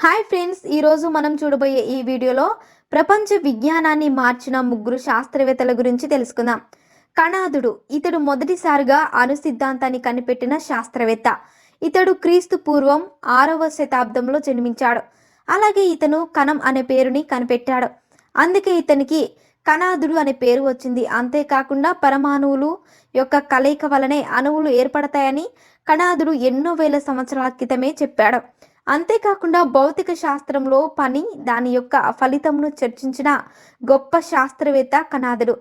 Hi friends, ఈరోజు మనం చూడబోయే ఈ వీడియోలో ప్రపంచ విజ్ఞానాన్ని మార్చిన ముగ్గురు శాస్త్రవేత్తల గురించి తెలుసుకుందాం. కణాదుడు ఇతడు మొదటిసారిగా అణు సిద్ధాంతాన్ని కనిపెట్టిన శాస్త్రవేత్త. ఇతడు క్రీస్తు పూర్వం 6వ శతాబ్దంలో జన్మించాడు. అలాగే ఇతను కణం అనే పేరుని కనిపెట్టాడు. అందుకే ఇతనికి కణాదుడు అనే పేరు వచ్చింది. అంతేకాకుండా పరమాణువులు యొక్క కలయిక వలనే అణువులు ఏర్పడతాయని కణాదుడు ఎన్నో వేల సంవత్సరాల క్రితమే చెప్పాడు. అంతేకాకుండా భౌతిక శాస్త్రంలో పని దాని యొక్క ఫలితమును చర్చించిన గొప్ప శాస్త్రవేత్త కణాదుడు.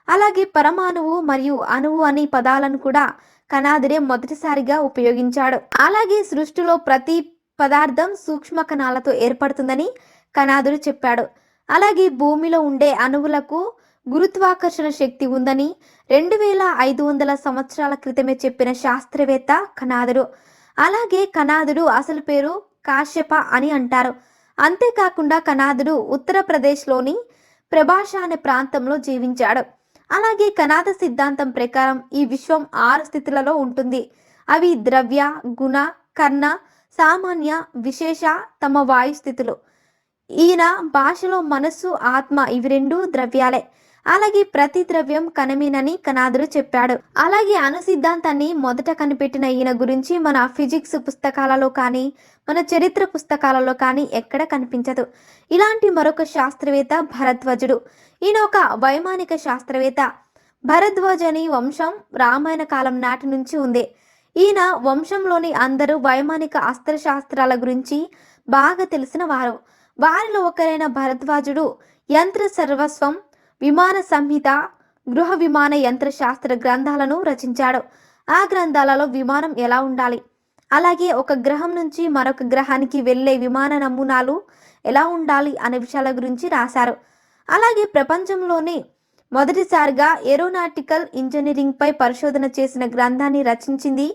అలాగే పరమాణువు మరియు అణువు అనే పదాలను కూడా కణాదుడే మొదటిసారిగా ఉపయోగించాడు. అలాగే సృష్టిలో ప్రతి పదార్థం సూక్ష్మ కణాలతో ఏర్పడుతుందని కణాదుడు చెప్పాడు. అలాగే భూమిలో ఉండే అణువులకు గురుత్వాకర్షణ శక్తి ఉందని 2500 సంవత్సరాల క్రితమే చెప్పిన శాస్త్రవేత్త కణాదుడు. అలాగే కణాదుడు అసలు పేరు కాశ్యప అని అంటారు. అంతేకాకుండా కణాదుడు ఉత్తరప్రదేశ్లోని ప్రభాష అనే ప్రాంతంలో జీవించాడు. అలాగే కణాద సిద్ధాంతం ప్రకారం ఈ విశ్వం 6 స్థితులలో ఉంటుంది. అవి ద్రవ్య, గుణ, కర్ణ, సామాన్య, విశేష, తమ వాయు స్థితులు. ఈయన భాషలో మనస్సు, ఆత్మ ఇవి రెండు ద్రవ్యాలే. అలాగే ప్రతి ద్రవ్యం కణమేనని కణాదుడు చెప్పాడు. అలాగే అణు సిద్ధాంతాన్ని మొదట కనిపెట్టిన ఈయన గురించి మన ఫిజిక్స్ పుస్తకాలలో కానీ మన చరిత్ర పుస్తకాలలో కానీ ఎక్కడ కనిపించదు. ఇలాంటి మరొక శాస్త్రవేత్త భరద్వాజుడు. ఈయన ఒక వైమానిక శాస్త్రవేత్త. భరద్వాజ్ అని వంశం రామాయణ కాలం నాటి నుంచి ఉంది. ఈయన వంశంలోని అందరూ వైమానిక అస్త్రశాస్త్రాల గురించి బాగా తెలిసిన వారు. వారిలో ఒకరైన భరద్వాజుడు యంత్ర సర్వస్వం, విమాన సంహిత, గృహ విమాన యంత్ర శాస్త్ర గ్రంథాలను రచించాడు. ఆ గ్రంథాలలో విమానం ఎలా ఉండాలి, అలాగే ఒక గ్రహం నుంచి మరొక గ్రహానికి వెళ్ళే విమాన నమూనాలు ఎలా ఉండాలి అనే విషయాల గురించి రాశారు. అలాగే ప్రపంచంలోనే మొదటిసారిగా ఏరోనాటికల్ ఇంజనీరింగ్ పై పరిశోధన చేసిన గ్రంథాన్ని రచించింది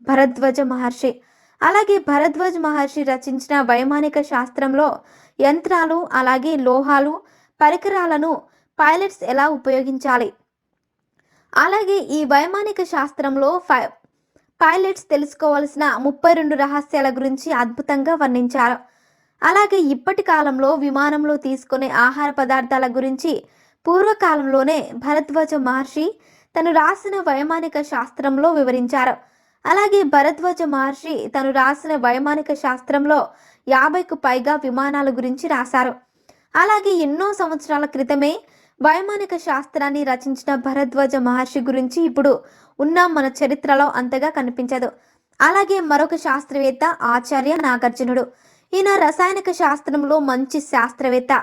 భరద్వాజ మహర్షి. అలాగే భరద్వాజ్ మహర్షి రచించిన వైమానిక శాస్త్రంలో యంత్రాలు, అలాగే లోహాలు, పరికరాలను పైలట్స్ ఎలా ఉపయోగించాలి, అలాగే ఈ వైమానిక శాస్త్రంలో పైలట్స్ తెలుసుకోవాల్సిన 32 రహస్యాల గురించి అద్భుతంగా వర్ణించారు. అలాగే ఇప్పటి కాలంలో విమానంలో తీసుకునే ఆహార పదార్థాల గురించి పూర్వకాలంలోనే భరద్వాజ మహర్షి తను రాసిన వైమానిక శాస్త్రంలో వివరించారు. అలాగే భరద్వాజ మహర్షి తను రాసిన వైమానిక శాస్త్రంలో 50కు పైగా విమానాల గురించి రాశారు. అలాగే ఎన్నో సంవత్సరాల క్రితమే వైమానిక శాస్త్రాన్ని రచించిన భరద్వాజ మహర్షి గురించి ఇప్పుడు ఉన్న మన చరిత్రలో అంతగా కనిపించదు. అలాగే మరొక శాస్త్రవేత్త ఆచార్య నాగార్జునుడు. ఈయన రసాయనిక శాస్త్రంలో మంచి శాస్త్రవేత్త.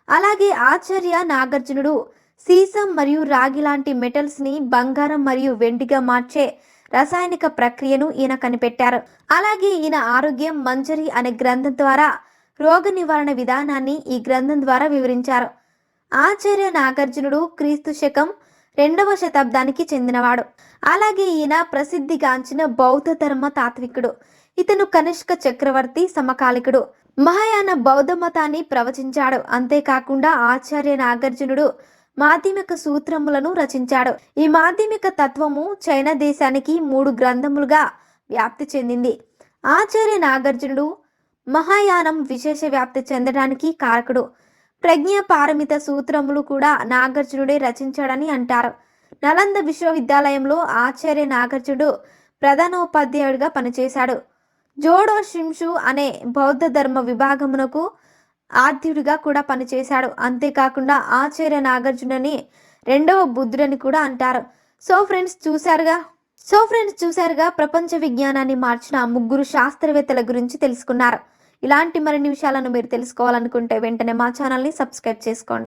అలాగే ఆచార్య నాగార్జునుడు సీసం మరియు రాగి లాంటి మెటల్స్ ని బంగారం మరియు వెండిగా మార్చే రసాయనిక ప్రక్రియను ఈయన కనిపెట్టారు. అలాగే ఈయన ఆరోగ్యం మంజరి అనే గ్రంథం ద్వారా రోగ నివారణ విధానాన్ని ఈ గ్రంథం ద్వారా వివరించారు. ఆచార్య నాగార్జునుడు క్రీస్తు శకం 2వ శతాబ్దానికి చెందినవాడు. అలాగే ఈయన ప్రసిద్ధిగాంచిన బౌద్ధ ధర్మ తాత్వికుడు. ఇతను కనిష్క చక్రవర్తి సమకాలికుడు. మహాయాన బౌద్ధ మతాన్ని ప్రవచించాడు. అంతేకాకుండా ఆచార్య నాగార్జునుడు మాధ్యమిక సూత్రములను రచించాడు. ఈ మాధ్యమిక తత్వము చైనా దేశానికి 3 గ్రంథములుగా వ్యాప్తి చెందింది. ఆచార్య నాగార్జునుడు మహాయానం విశేష వ్యాప్తి చెందడానికి కారకుడు. ప్రజ్ఞ పారమిత సూత్రములు కూడా నాగార్జునుడే రచించాడని అంటారు. నలంద విశ్వవిద్యాలయంలో ఆచార్య నాగార్జునుడు ప్రధానోపాధ్యాయుడిగా పనిచేశాడు. జోడో షింషు అనే బౌద్ధ ధర్మ విభాగమునకు ఆద్యుడిగా కూడా పనిచేశాడు. అంతేకాకుండా ఆచార్య నాగార్జునని 2వ బుద్ధుడని కూడా అంటారు. సో ఫ్రెండ్స్ చూసారుగా ప్రపంచ విజ్ఞానాన్ని మార్చిన ముగ్గురు శాస్త్రవేత్తల గురించి తెలుసుకున్నారు. ఇలాంటి మరిన్ని విషయాలను మీరు తెలుసుకోవాలనుకుంటే వెంటనే మా ఛానల్ని సబ్స్క్రైబ్ చేసుకోండి.